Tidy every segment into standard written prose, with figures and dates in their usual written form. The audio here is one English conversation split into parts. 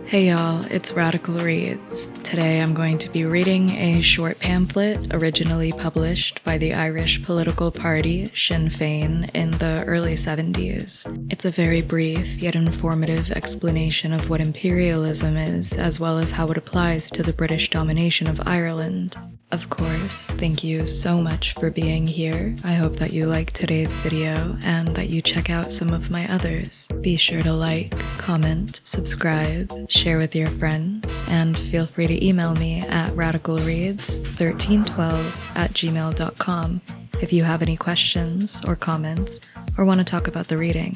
Hey y'all, it's Radical Reads. Today I'm going to be reading a short pamphlet originally published by the Irish political party Sinn Féin in the early 70s. It's a very brief yet informative explanation of what imperialism is, as well as how it applies to the British domination of Ireland. Of course, thank you so much for being here. I hope that you like today's video and that you check out some of my others. Be sure to like, comment, subscribe, share with your friends, and feel free to email me at radicalreads1312@gmail.com if you have any questions or comments or want to talk about the reading.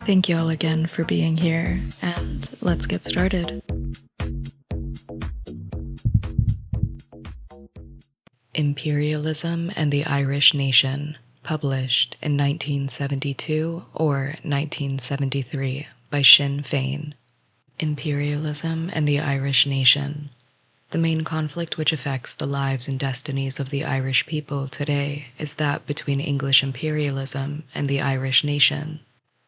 Thank you all again for being here, and let's get started. Imperialism and the Irish Nation, published in 1972 or 1973 by Sinn Féin. Imperialism and the Irish Nation. The main conflict which affects the lives and destinies of the Irish people today is that between English imperialism and the Irish nation.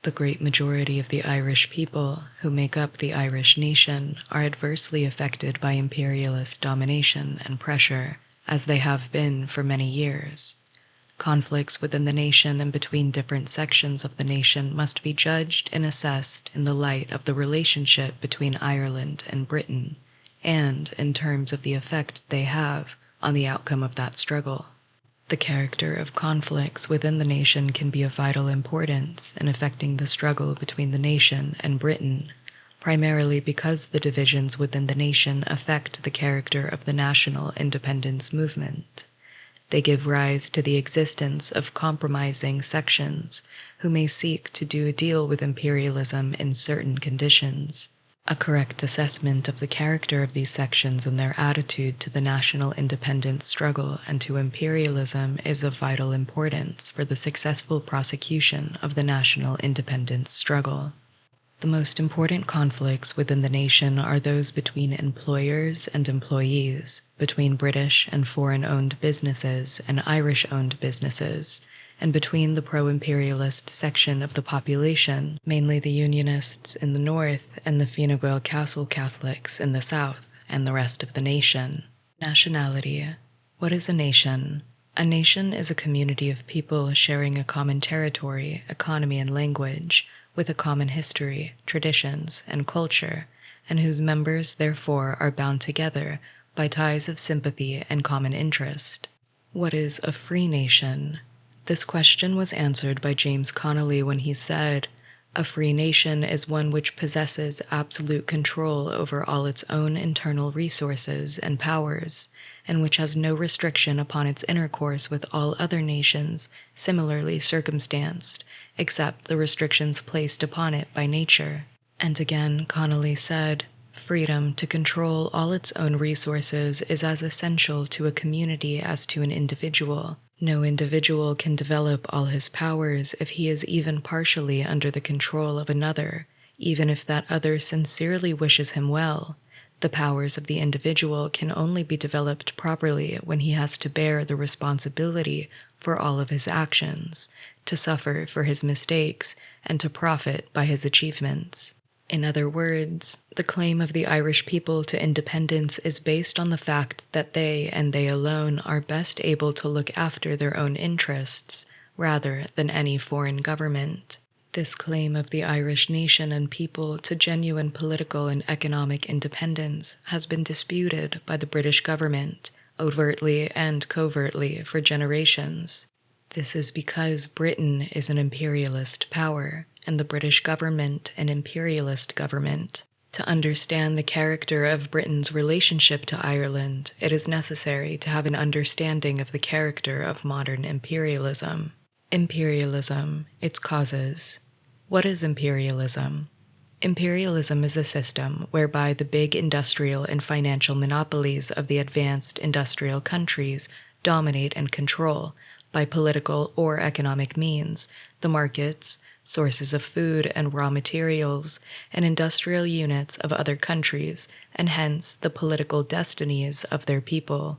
The great majority of the Irish people who make up the Irish nation are adversely affected by imperialist domination and pressure, as they have been for many years. Conflicts within the nation and between different sections of the nation must be judged and assessed in the light of the relationship between Ireland and Britain, and in terms of the effect they have on the outcome of that struggle. The character of conflicts within the nation can be of vital importance in affecting the struggle between the nation and Britain, primarily because the divisions within the nation affect the character of the national independence movement. They give rise to the existence of compromising sections who may seek to do a deal with imperialism in certain conditions. A correct assessment of the character of these sections and their attitude to the national independence struggle and to imperialism is of vital importance for the successful prosecution of the national independence struggle. The most important conflicts within the nation are those between employers and employees, between British and foreign-owned businesses and Irish-owned businesses, and between the pro-imperialist section of the population, mainly the Unionists in the north and the Fine Gael Castle Catholics in the south, and the rest of the nation. Nationality. What is a nation? A nation is a community of people sharing a common territory, economy, and language, with a common history, traditions, and culture, and whose members therefore are bound together by ties of sympathy and common interest. What is a free nation? This question was answered by James Connolly when he said, "A free nation is one which possesses absolute control over all its own internal resources and powers, and which has no restriction upon its intercourse with all other nations similarly circumstanced, except the restrictions placed upon it by nature." And again, Connolly said, "Freedom to control all its own resources is as essential to a community as to an individual. No individual can develop all his powers if he is even partially under the control of another, even if that other sincerely wishes him well. The powers of the individual can only be developed properly when he has to bear the responsibility for all of his actions, to suffer for his mistakes, and to profit by his achievements." In other words, the claim of the Irish people to independence is based on the fact that they and they alone are best able to look after their own interests, rather than any foreign government. This claim of the Irish nation and people to genuine political and economic independence has been disputed by the British government, overtly and covertly, for generations. This is because Britain is an imperialist power, and the British government an imperialist government. To understand the character of Britain's relationship to Ireland, it is necessary to have an understanding of the character of modern imperialism. Imperialism, its causes. What is imperialism? Imperialism is a system whereby the big industrial and financial monopolies of the advanced industrial countries dominate and control, by political or economic means, the markets, sources of food and raw materials, and industrial units of other countries, and hence the political destinies of their people.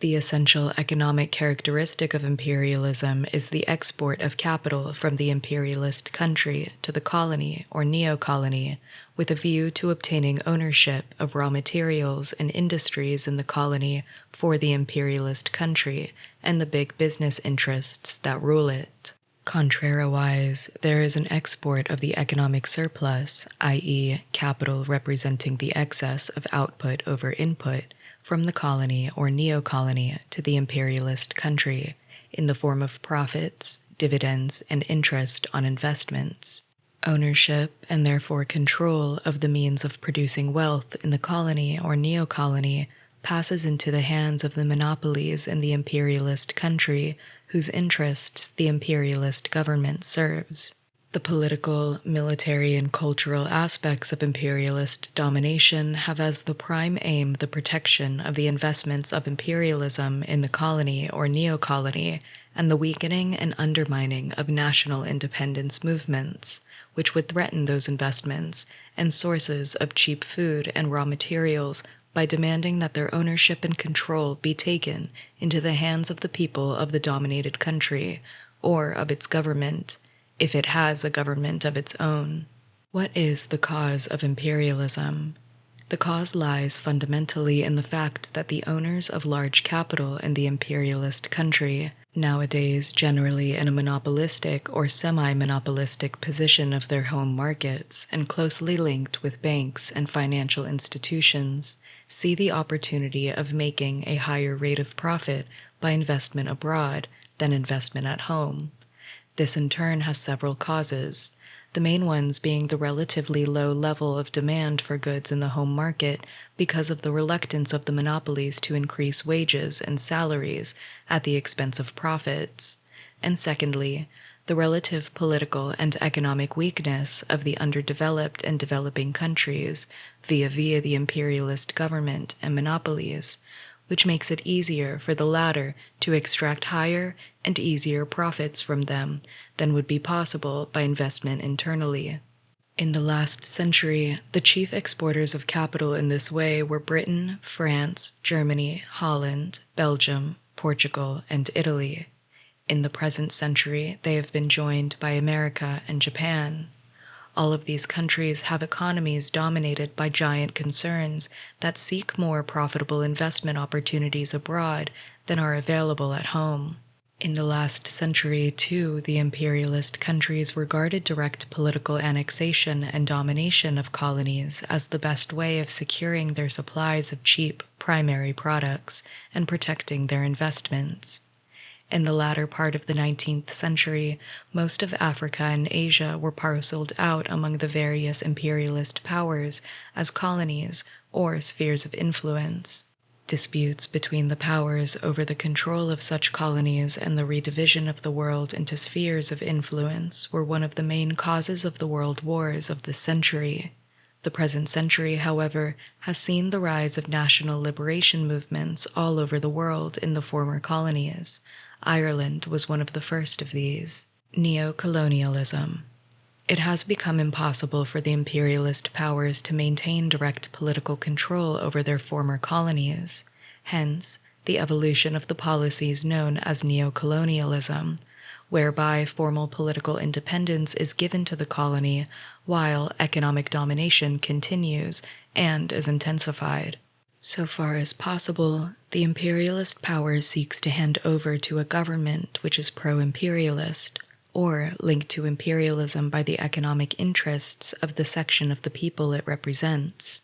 The essential economic characteristic of imperialism is the export of capital from the imperialist country to the colony or neo-colony, with a view to obtaining ownership of raw materials and industries in the colony for the imperialist country and the big business interests that rule it. Contrariwise, there is an export of the economic surplus, i.e., capital representing the excess of output over input, from the colony or neo-colony to the imperialist country in the form of profits, dividends, and interest on investments. Ownership, and therefore control, of the means of producing wealth in the colony or neo-colony passes into the hands of the monopolies in the imperialist country whose interests the imperialist government serves. The political, military, and cultural aspects of imperialist domination have as the prime aim the protection of the investments of imperialism in the colony or neo-colony and the weakening and undermining of national independence movements, which would threaten those investments and sources of cheap food and raw materials by demanding that their ownership and control be taken into the hands of the people of the dominated country or of its government, if it has a government of its own. What is the cause of imperialism? The cause lies fundamentally in the fact that the owners of large capital in the imperialist country, nowadays generally in a monopolistic or semi-monopolistic position of their home markets and closely linked with banks and financial institutions, see the opportunity of making a higher rate of profit by investment abroad than investment at home. This in turn has several causes, the main ones being the relatively low level of demand for goods in the home market because of the reluctance of the monopolies to increase wages and salaries at the expense of profits, and secondly, the relative political and economic weakness of the underdeveloped and developing countries via the imperialist government and monopolies, which makes it easier for the latter to extract higher and easier profits from them than would be possible by investment internally. In the last century, the chief exporters of capital in this way were Britain, France, Germany, Holland, Belgium, Portugal, and Italy. In the present century, they have been joined by America and Japan. All of these countries have economies dominated by giant concerns that seek more profitable investment opportunities abroad than are available at home. In the last century, too, the imperialist countries regarded direct political annexation and domination of colonies as the best way of securing their supplies of cheap primary products and protecting their investments. In the latter part of the 19th century, most of Africa and Asia were parceled out among the various imperialist powers as colonies or spheres of influence. Disputes between the powers over the control of such colonies and the redivision of the world into spheres of influence were one of the main causes of the world wars of this century. The present century, however, has seen the rise of national liberation movements all over the world in the former colonies. Ireland was one of the first of these. Neo-Colonialism. It has become impossible for the imperialist powers to maintain direct political control over their former colonies. Hence, the evolution of the policies known as Neo-Colonialism, whereby formal political independence is given to the colony while economic domination continues and is intensified. So far as possible, the imperialist power seeks to hand over to a government which is pro-imperialist, or linked to imperialism by the economic interests of the section of the people it represents.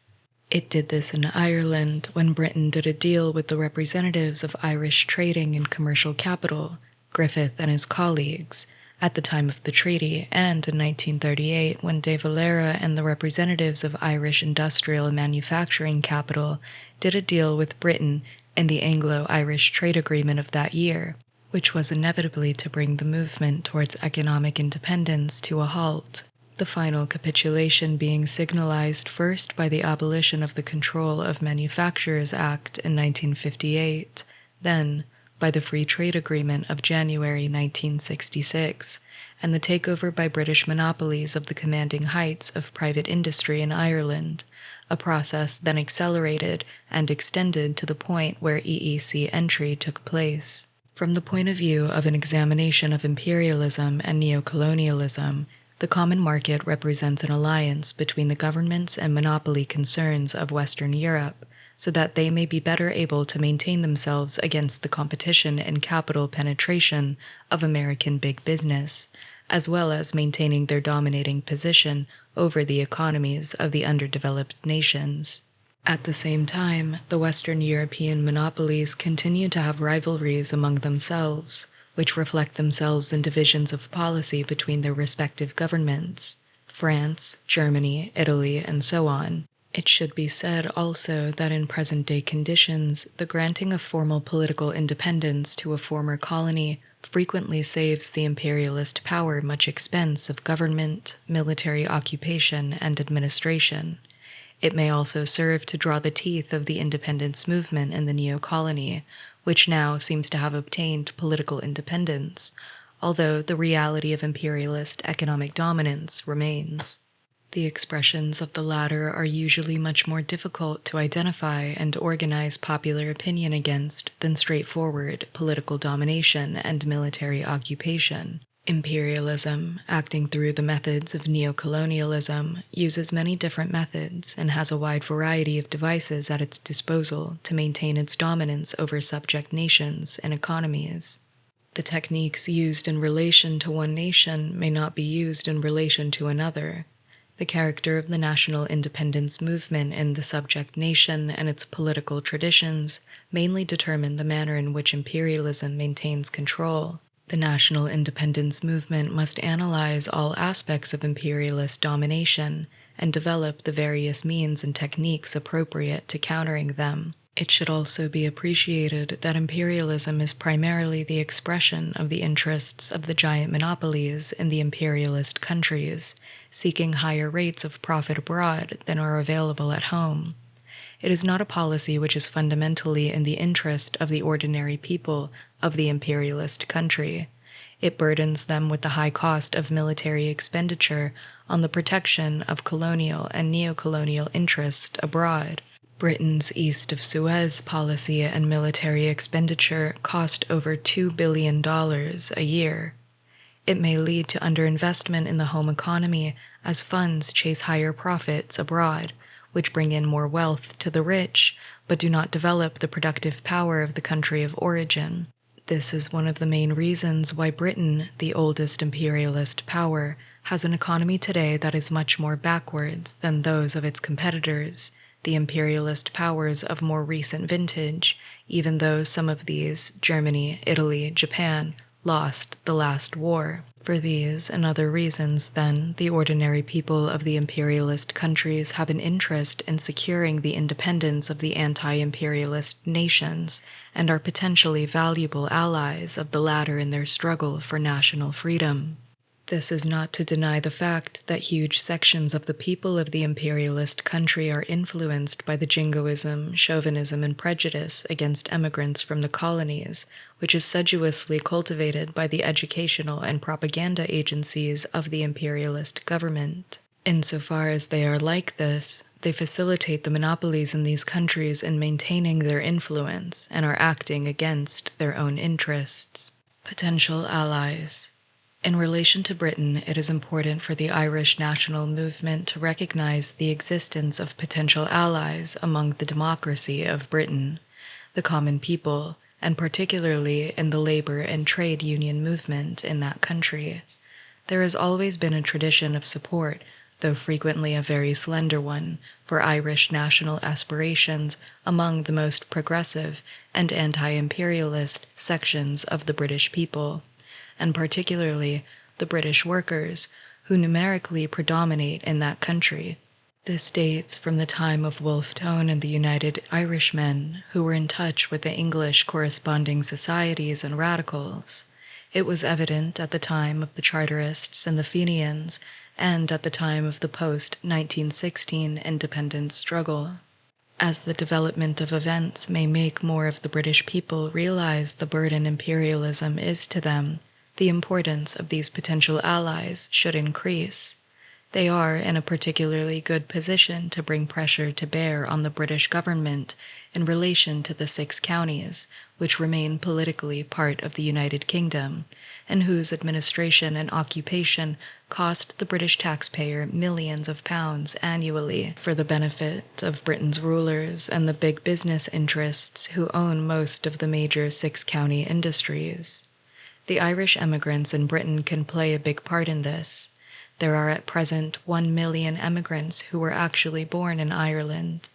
It did this in Ireland when Britain did a deal with the representatives of Irish trading and commercial capital, Griffith and his colleagues, at the time of the treaty, and in 1938 when De Valera and the representatives of Irish industrial and manufacturing capital did a deal with Britain in the Anglo-Irish trade agreement of that year, which was inevitably to bring the movement towards economic independence to a halt, the final capitulation being signalized first by the abolition of the Control of Manufacturers Act in 1958, then by the Free Trade Agreement of January 1966 and the takeover by British monopolies of the commanding heights of private industry in Ireland, a process then accelerated and extended to the point where EEC entry took place. From the point of view of an examination of imperialism and neo-colonialism, the common market represents an alliance between the governments and monopoly concerns of Western Europe, so that they may be better able to maintain themselves against the competition and capital penetration of American big business, as well as maintaining their dominating position over the economies of the underdeveloped nations. At the same time, the Western European monopolies continue to have rivalries among themselves, which reflect themselves in divisions of policy between their respective governments, France, Germany, Italy, and so on. It should be said also that in present-day conditions, the granting of formal political independence to a former colony frequently saves the imperialist power much expense of government, military occupation, and administration. It may also serve to draw the teeth of the independence movement in the neo-colony, which now seems to have obtained political independence, although the reality of imperialist economic dominance remains. The expressions of the latter are usually much more difficult to identify and organize popular opinion against than straightforward political domination and military occupation. Imperialism, acting through the methods of neo-colonialism, uses many different methods and has a wide variety of devices at its disposal to maintain its dominance over subject nations and economies. The techniques used in relation to one nation may not be used in relation to another. The character of the national independence movement in the subject nation and its political traditions mainly determine the manner in which imperialism maintains control. The national independence movement must analyze all aspects of imperialist domination and develop the various means and techniques appropriate to countering them. It should also be appreciated that imperialism is primarily the expression of the interests of the giant monopolies in the imperialist countries, seeking higher rates of profit abroad than are available at home. It is not a policy which is fundamentally in the interest of the ordinary people of the imperialist country. It burdens them with the high cost of military expenditure on the protection of colonial and neo-colonial interests abroad. Britain's East of Suez policy and military expenditure cost over $2 billion a year. It may lead to underinvestment in the home economy as funds chase higher profits abroad, which bring in more wealth to the rich, but do not develop the productive power of the country of origin. This is one of the main reasons why Britain, the oldest imperialist power, has an economy today that is much more backwards than those of its competitors, the imperialist powers of more recent vintage, even though some of these, Germany, Italy, Japan, lost the last war. For these and other reasons, then, the ordinary people of the imperialist countries have an interest in securing the independence of the anti-imperialist nations and are potentially valuable allies of the latter in their struggle for national freedom. This is not to deny the fact that huge sections of the people of the imperialist country are influenced by the jingoism, chauvinism, and prejudice against emigrants from the colonies, which is sedulously cultivated by the educational and propaganda agencies of the imperialist government. Insofar as they are like this, they facilitate the monopolies in these countries in maintaining their influence and are acting against their own interests. Potential allies. In relation to Britain, it is important for the Irish national movement to recognize the existence of potential allies among the democracy of Britain, the common people, and particularly in the labor and trade union movement in that country. There has always been a tradition of support, though frequently a very slender one, for Irish national aspirations among the most progressive and anti-imperialist sections of the British people, and particularly the British workers, who numerically predominate in that country. This dates from the time of Wolfe Tone and the United Irishmen, who were in touch with the English corresponding societies and radicals. It was evident at the time of the Charterists and the Fenians, and at the time of the post-1916 independence struggle. As the development of events may make more of the British people realize the burden imperialism is to them, the importance of these potential allies should increase. They are in a particularly good position to bring pressure to bear on the British government in relation to the 6 counties, which remain politically part of the United Kingdom, and whose administration and occupation cost the British taxpayer millions of pounds annually for the benefit of Britain's rulers and the big business interests who own most of the major 6-county industries. The Irish emigrants in Britain can play a big part in this. There are at present 1 million emigrants who were actually born in Ireland.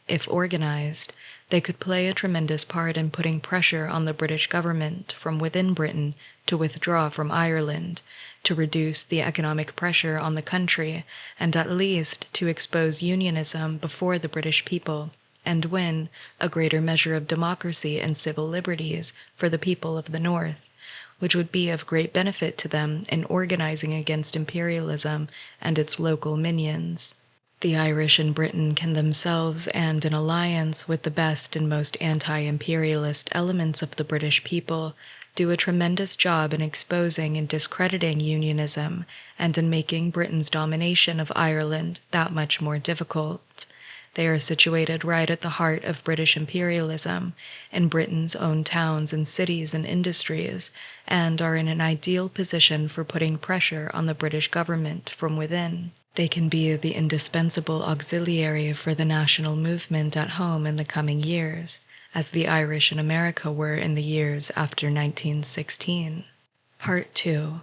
If organized, they could play a tremendous part in putting pressure on the British government from within Britain to withdraw from Ireland, to reduce the economic pressure on the country, and at least to expose unionism before the British people, and win a greater measure of democracy and civil liberties for the people of the North, which would be of great benefit to them in organizing against imperialism and its local minions. The Irish in Britain can themselves, and in alliance with the best and most anti-imperialist elements of the British people, do a tremendous job in exposing and discrediting unionism and in making Britain's domination of Ireland that much more difficult. They are situated right at the heart of British imperialism, in Britain's own towns and cities and industries, and are in an ideal position for putting pressure on the British government from within. They can be the indispensable auxiliary for the national movement at home in the coming years, as the Irish in America were in the years after 1916. Part 2.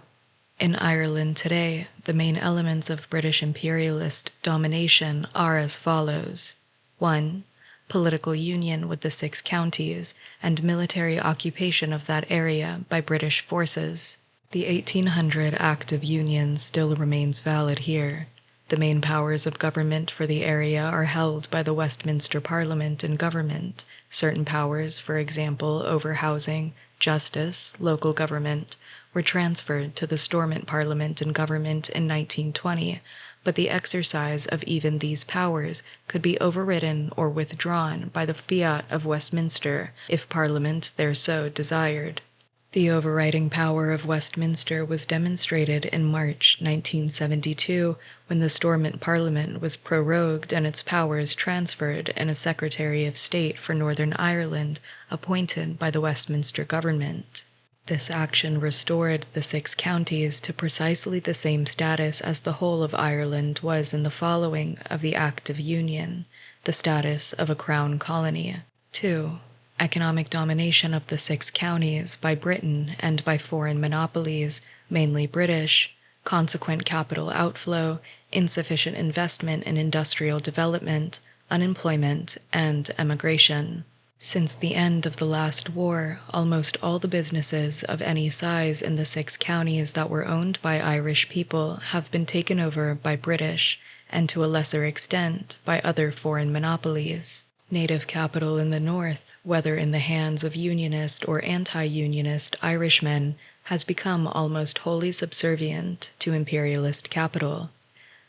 In Ireland today, the main elements of British imperialist domination are as follows. 1. Political union with the 6 counties and military occupation of that area by British forces. The 1800 Act of Union still remains valid here. The main powers of government for the area are held by the Westminster Parliament and government. Certain powers, for example, over housing, justice, local government, were transferred to the Stormont Parliament and government in 1920, but the exercise of even these powers could be overridden or withdrawn by the fiat of Westminster if Parliament there so desired. The overriding power of Westminster was demonstrated in March 1972 when the Stormont Parliament was prorogued and its powers transferred and a Secretary of State for Northern Ireland appointed by the Westminster government. This action restored the 6 counties to precisely the same status as the whole of Ireland was in the following of the Act of Union, the status of a crown colony. 2. Economic domination of the 6 counties by Britain and by foreign monopolies, mainly British, consequent capital outflow, insufficient investment in industrial development, unemployment, and emigration. Since the end of the last war, almost all the businesses of any size in the 6 counties that were owned by Irish people have been taken over by British, and to a lesser extent by other foreign monopolies. Native capital in the north, whether in the hands of unionist or anti-unionist Irishmen, has become almost wholly subservient to imperialist capital.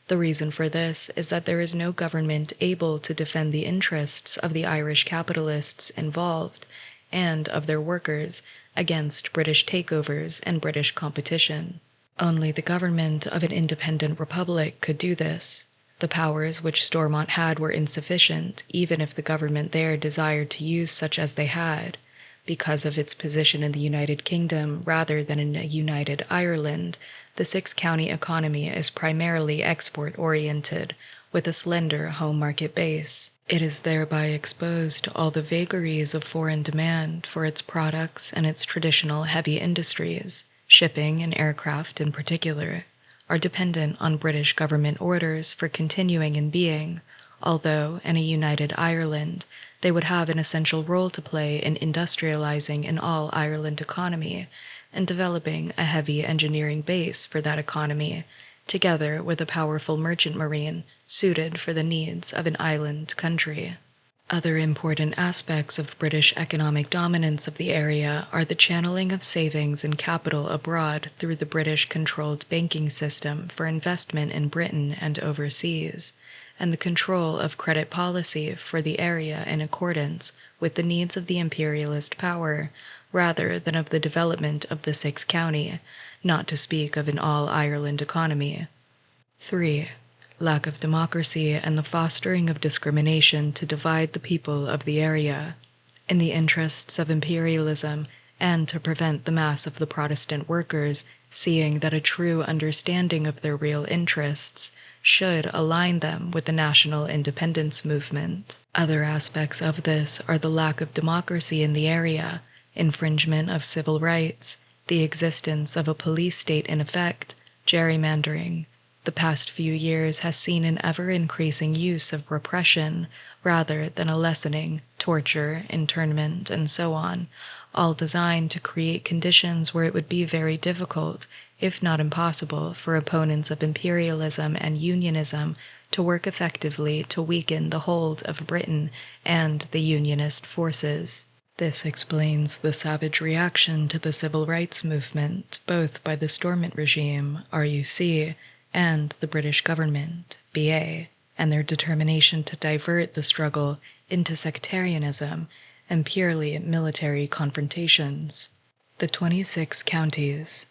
The reason for this is that there is no government able to defend the interests of the Irish capitalists involved and of their workers against British takeovers and British competition. Only the government of an independent republic could do this. The powers which Stormont had were insufficient, even if the government there desired to use such as they had. Because of its position in the United Kingdom rather than in a united Ireland, the 6-county economy is primarily export-oriented, with a slender home market base. It is thereby exposed to all the vagaries of foreign demand for its products, and its traditional heavy industries, shipping and aircraft in particular, are dependent on British government orders for continuing in being, although, in a united Ireland, they would have an essential role to play in industrializing an all-Ireland economy and developing a heavy engineering base for that economy, together with a powerful merchant marine suited for the needs of an island country. Other important aspects of British economic dominance of the area are the channeling of savings and capital abroad through the British-controlled banking system for investment in Britain and overseas, and the control of credit policy for the area in accordance with the needs of the imperialist power, rather than of the development of the six county, not to speak of an all-Ireland economy. 3. Lack of democracy and the fostering of discrimination to divide the people of the area. In the interests of imperialism, and to prevent the mass of the Protestant workers seeing that a true understanding of their real interests should align them with the national independence movement. Other aspects of this are the lack of democracy in the area, infringement of civil rights, the existence of a police state in effect, gerrymandering. The past few years has seen an ever-increasing use of repression rather than a lessening, torture, internment, and so on, all designed to create conditions where it would be very difficult, if not impossible, for opponents of imperialism and unionism to work effectively to weaken the hold of Britain and the unionist forces. This explains the savage reaction to the civil rights movement, both by the Stormont regime, RUC, and the British government, BA, and their determination to divert the struggle into sectarianism and purely military confrontations. The 26 counties.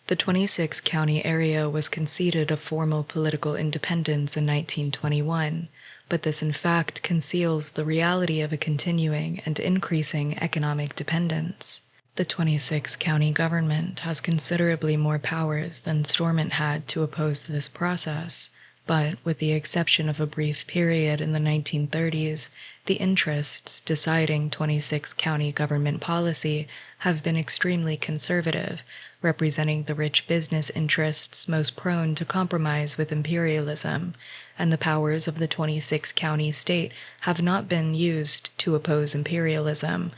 The 26-county area was conceded a formal political independence in 1921, but this in fact conceals the reality of a continuing and increasing economic dependence. The 26-county government has considerably more powers than Stormont had to oppose this process, but with the exception of a brief period in the 1930s, the interests deciding 26-county government policy have been extremely conservative, representing the rich business interests most prone to compromise with imperialism, and the powers of the 26-county state have not been used to oppose imperialism,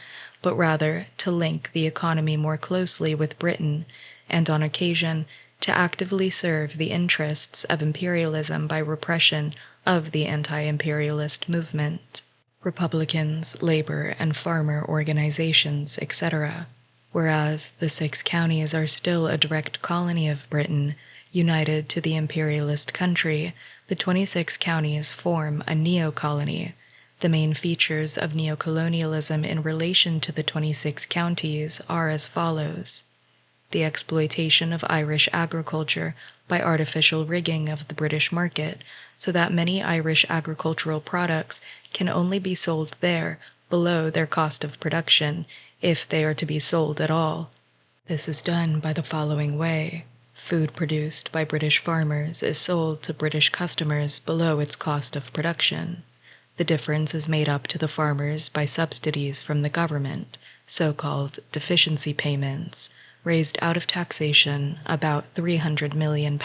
but rather to link the economy more closely with Britain, and on occasion to actively serve the interests of imperialism by repression of the anti-imperialist movement, Republicans, labor and farmer organizations, etc., whereas the six counties are still a direct colony of Britain, united to the imperialist country. The 26 counties form a neo-colony. The main features of neo-colonialism in relation to the 26 counties are as follows. The exploitation of Irish agriculture by artificial rigging of the British market, so that many Irish agricultural products can only be sold there below their cost of production, if they are to be sold at all. This is done by the following way. Food produced by British farmers is sold to British customers below its cost of production. The difference is made up to the farmers by subsidies from the government, so-called deficiency payments. Raised out of taxation, about £300 million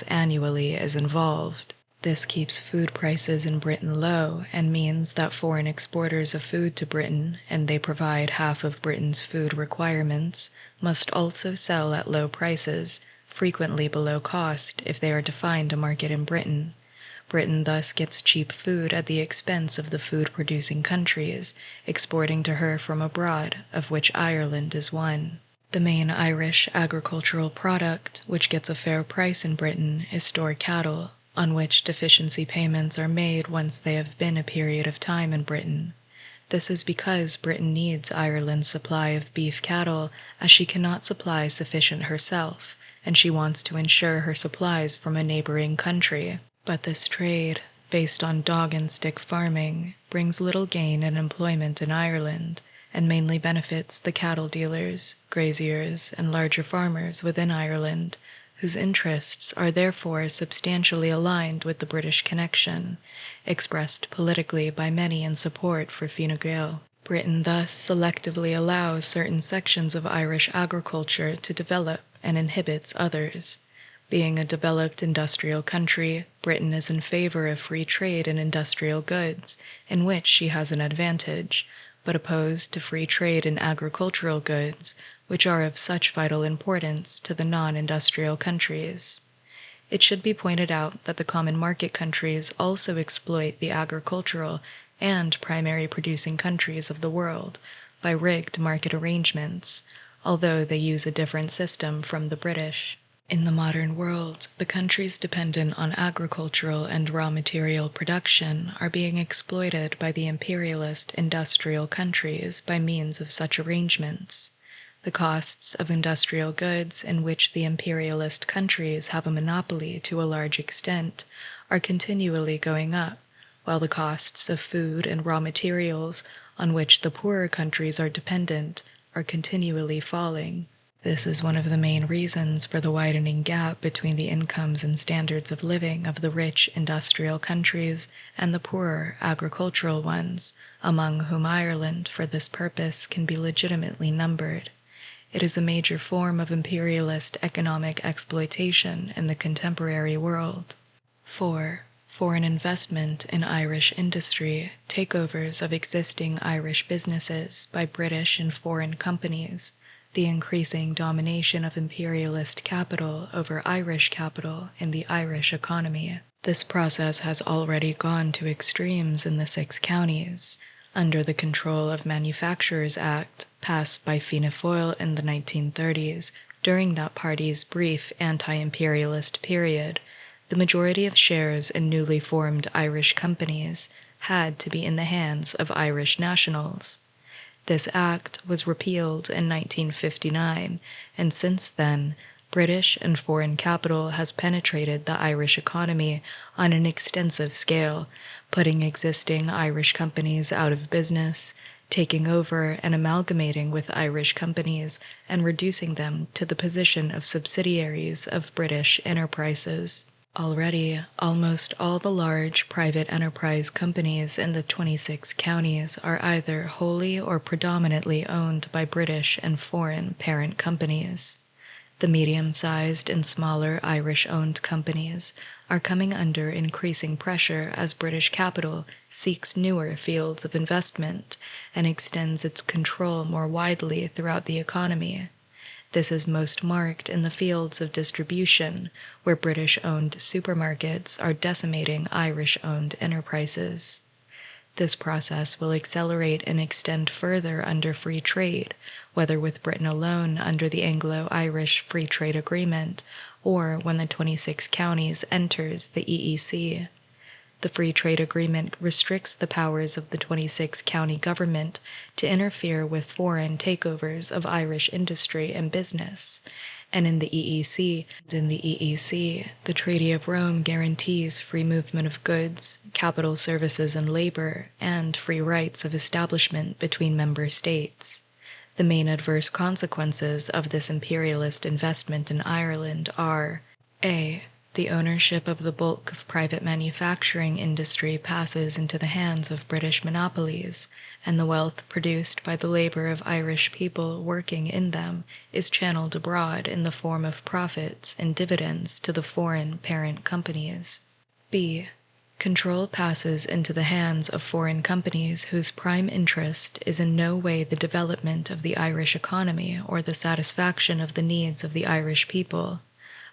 annually is involved. This keeps food prices in Britain low and means that foreign exporters of food to Britain, and they provide half of Britain's food requirements, must also sell at low prices, frequently below cost if they are to find a market in Britain. Britain thus gets cheap food at the expense of the food-producing countries, exporting to her from abroad, of which Ireland is one. The main Irish agricultural product, which gets a fair price in Britain, is store cattle, on which deficiency payments are made once they have been a period of time in Britain. This is because Britain needs Ireland's supply of beef cattle, as she cannot supply sufficient herself, and she wants to ensure her supplies from a neighboring country. But this trade, based on dog-and-stick farming, brings little gain and employment in Ireland, and mainly benefits the cattle dealers, graziers, and larger farmers within Ireland, whose interests are therefore substantially aligned with the British connection, expressed politically by many in support for Fine Gael. Britain thus selectively allows certain sections of Irish agriculture to develop and inhibits others. Being a developed industrial country, Britain is in favor of free trade in industrial goods, in which she has an advantage, but opposed to free trade in agricultural goods, which are of such vital importance to the non-industrial countries. It should be pointed out that the common market countries also exploit the agricultural and primary producing countries of the world by rigged market arrangements, although they use a different system from the British. In the modern world, the countries dependent on agricultural and raw material production are being exploited by the imperialist industrial countries by means of such arrangements. The costs of industrial goods in which the imperialist countries have a monopoly to a large extent are continually going up, while the costs of food and raw materials on which the poorer countries are dependent are continually falling. This is one of the main reasons for the widening gap between the incomes and standards of living of the rich industrial countries and the poorer agricultural ones, among whom Ireland, for this purpose, can be legitimately numbered. It is a major form of imperialist economic exploitation in the contemporary world. 4. Foreign investment in Irish industry, takeovers of existing Irish businesses by British and foreign companies, the increasing domination of imperialist capital over Irish capital in the Irish economy. This process has already gone to extremes in the 6 counties. Under the Control of Manufacturers Act, passed by Fianna Fáil in the 1930s, during that party's brief anti-imperialist period, the majority of shares in newly formed Irish companies had to be in the hands of Irish nationals. This act was repealed in 1959, and since then, British and foreign capital has penetrated the Irish economy on an extensive scale, putting existing Irish companies out of business, taking over and amalgamating with Irish companies, and reducing them to the position of subsidiaries of British enterprises. Already, almost all the large private enterprise companies in the 26 counties are either wholly or predominantly owned by British and foreign parent companies. The medium-sized and smaller Irish-owned companies are coming under increasing pressure as British capital seeks newer fields of investment and extends its control more widely throughout the economy. This is most marked in the fields of distribution, where British-owned supermarkets are decimating Irish-owned enterprises. This process will accelerate and extend further under free trade, whether with Britain alone under the Anglo-Irish Free Trade Agreement, or when the 26 counties enters the EEC. The Free Trade Agreement restricts the powers of the 26 county government to interfere with foreign takeovers of Irish industry and business, and in the EEC, the Treaty of Rome guarantees free movement of goods, capital, services, and labor, and free rights of establishment between member states. The main adverse consequences of this imperialist investment in Ireland are: A. The ownership of the bulk of private manufacturing industry passes into the hands of British monopolies, and the wealth produced by the labor of Irish people working in them is channeled abroad in the form of profits and dividends to the foreign parent companies. B. Control passes into the hands of foreign companies whose prime interest is in no way the development of the Irish economy or the satisfaction of the needs of the Irish people.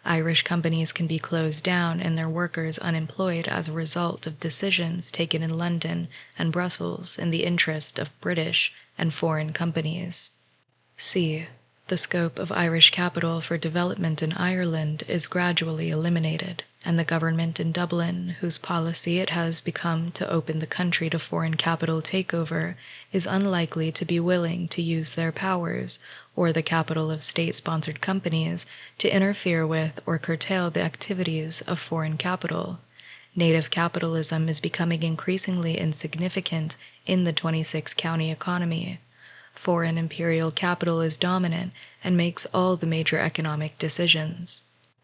Irish companies can be closed down and their workers unemployed as a result of decisions taken in London and Brussels in the interest of British and foreign companies. C. The scope of Irish capital for development in Ireland is gradually eliminated, and the government in Dublin, whose policy it has become to open the country to foreign capital takeover, is unlikely to be willing to use their powers or the capital of state-sponsored companies to interfere with or curtail the activities of foreign capital. Native capitalism is becoming increasingly insignificant in the 26-county economy. Foreign imperial capital is dominant and makes all the major economic decisions.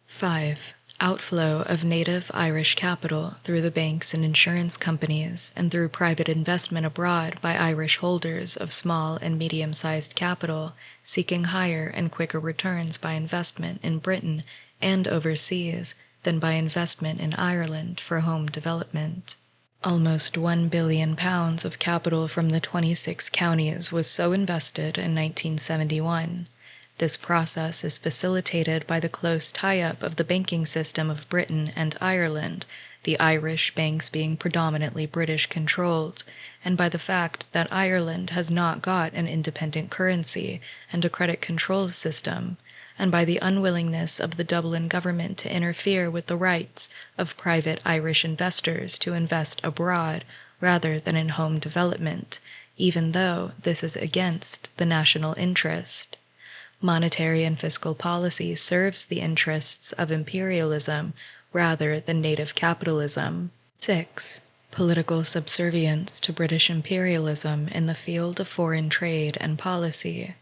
5. Outflow of native Irish capital through the banks and insurance companies and through private investment abroad by Irish holders of small and medium-sized capital seeking higher and quicker returns by investment in Britain and overseas than by investment in Ireland for home development. Almost £1 billion of capital from the 26 counties was so invested in 1971. This process is facilitated by the close tie-up of the banking system of Britain and Ireland, the Irish banks being predominantly British-controlled, and by the fact that Ireland has not got an independent currency and a credit control system. and by the unwillingness of the Dublin government to interfere with the rights of private Irish investors to invest abroad rather than in home development, even though this is against the national interest. Monetary and fiscal policy serves the interests of imperialism rather than native capitalism. 6. Political subservience to British imperialism in the field of foreign trade and policy.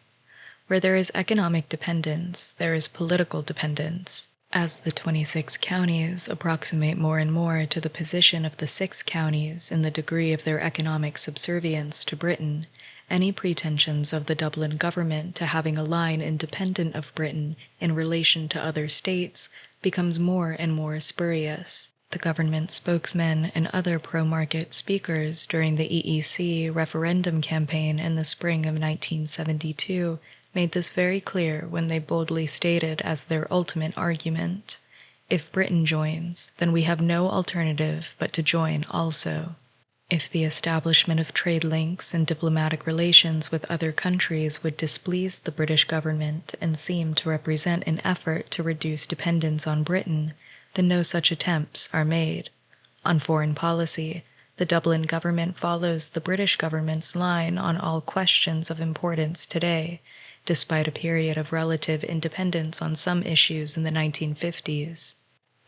Where there is economic dependence, there is political dependence. As the 26 counties approximate more and more to the position of the 6 counties in the degree of their economic subservience to Britain, any pretensions of the Dublin government to having a line independent of Britain in relation to other states becomes more and more spurious. The government spokesmen and other pro-market speakers during the EEC referendum campaign in the spring of 1972 made this very clear when they boldly stated as their ultimate argument, "If Britain joins, then we have no alternative but to join also." If the establishment of trade links and diplomatic relations with other countries would displease the British government and seem to represent an effort to reduce dependence on Britain, then no such attempts are made. On foreign policy, the Dublin government follows the British government's line on all questions of importance today, despite a period of relative independence on some issues in the 1950s.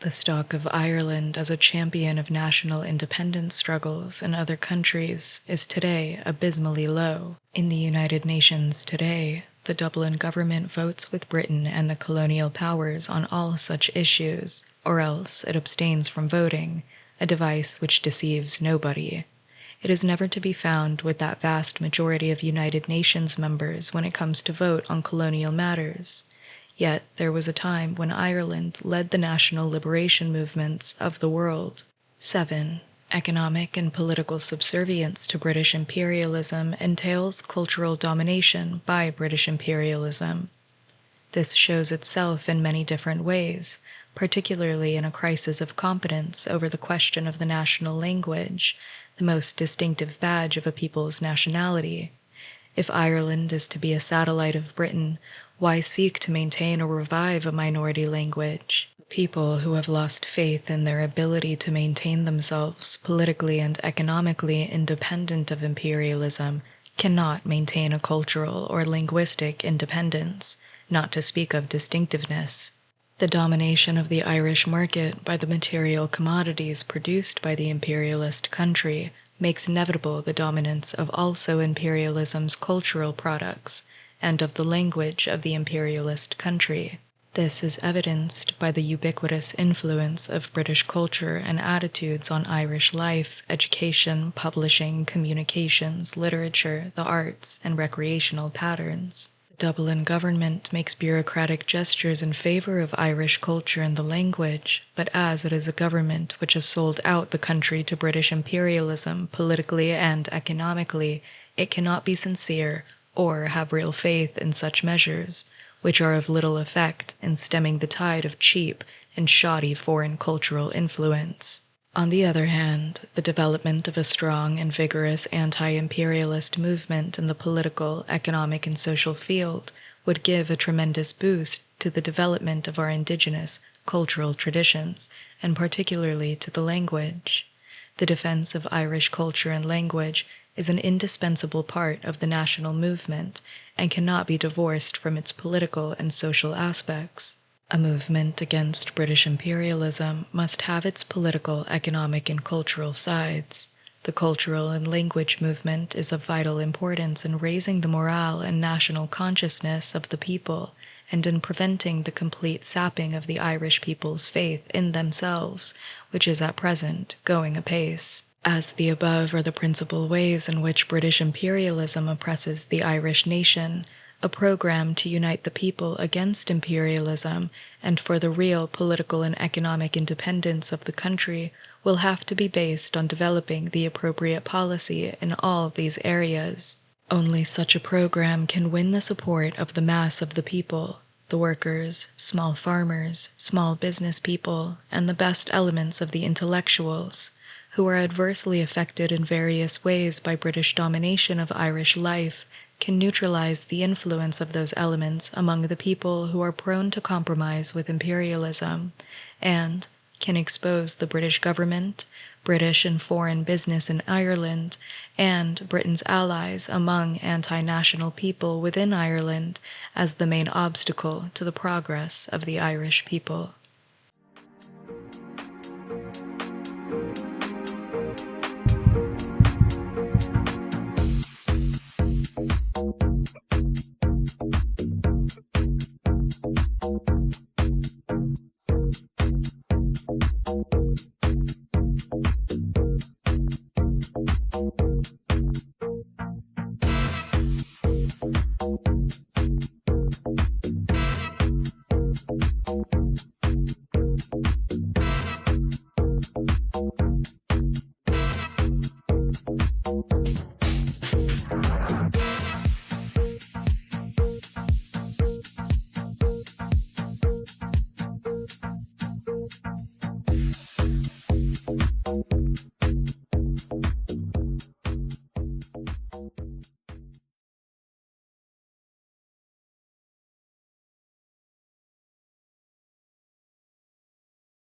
The stock of Ireland as a champion of national independence struggles in other countries is today abysmally low. In the United Nations today, the Dublin government votes with Britain and the colonial powers on all such issues, or else it abstains from voting, a device which deceives nobody. It is never to be found with that vast majority of United Nations members when it comes to vote on colonial matters. Yet there was a time when Ireland led the national liberation movements of the world. 7. Economic and political subservience to British imperialism entails cultural domination by British imperialism. This shows itself in many different ways, particularly in a crisis of competence over the question of the national language, the most distinctive badge of a people's nationality. If Ireland is to be a satellite of Britain, why seek to maintain or revive a minority language? People who have lost faith in their ability to maintain themselves politically and economically independent of imperialism cannot maintain a cultural or linguistic independence, not to speak of distinctiveness. The domination of the Irish market by the material commodities produced by the imperialist country makes inevitable the dominance of also imperialism's cultural products and of the language of the imperialist country. This is evidenced by the ubiquitous influence of British culture and attitudes on Irish life, education, publishing, communications, literature, the arts, and recreational patterns. The Dublin government makes bureaucratic gestures in favor of Irish culture and the language, but as it is a government which has sold out the country to British imperialism politically and economically, it cannot be sincere or have real faith in such measures, which are of little effect in stemming the tide of cheap and shoddy foreign cultural influence. On the other hand, the development of a strong and vigorous anti-imperialist movement in the political, economic, and social field would give a tremendous boost to the development of our indigenous cultural traditions, and particularly to the language. The defense of Irish culture and language is an indispensable part of the national movement and cannot be divorced from its political and social aspects. A movement against British imperialism must have its political, economic, and cultural sides. The cultural and language movement is of vital importance in raising the morale and national consciousness of the people and in preventing the complete sapping of the Irish people's faith in themselves, which is at present going apace. As the above are the principal ways in which British imperialism oppresses the Irish nation, a program to unite the people against imperialism and for the real political and economic independence of the country will have to be based on developing the appropriate policy in all these areas. Only such a program can win the support of the mass of the people, the workers, small farmers, small business people, and the best elements of the intellectuals, who are adversely affected in various ways by British domination of Irish life can neutralize the influence of those elements among the people who are prone to compromise with imperialism, and can expose the British government, British and foreign business in Ireland, and Britain's allies among anti-national people within Ireland as the main obstacle to the progress of the Irish people.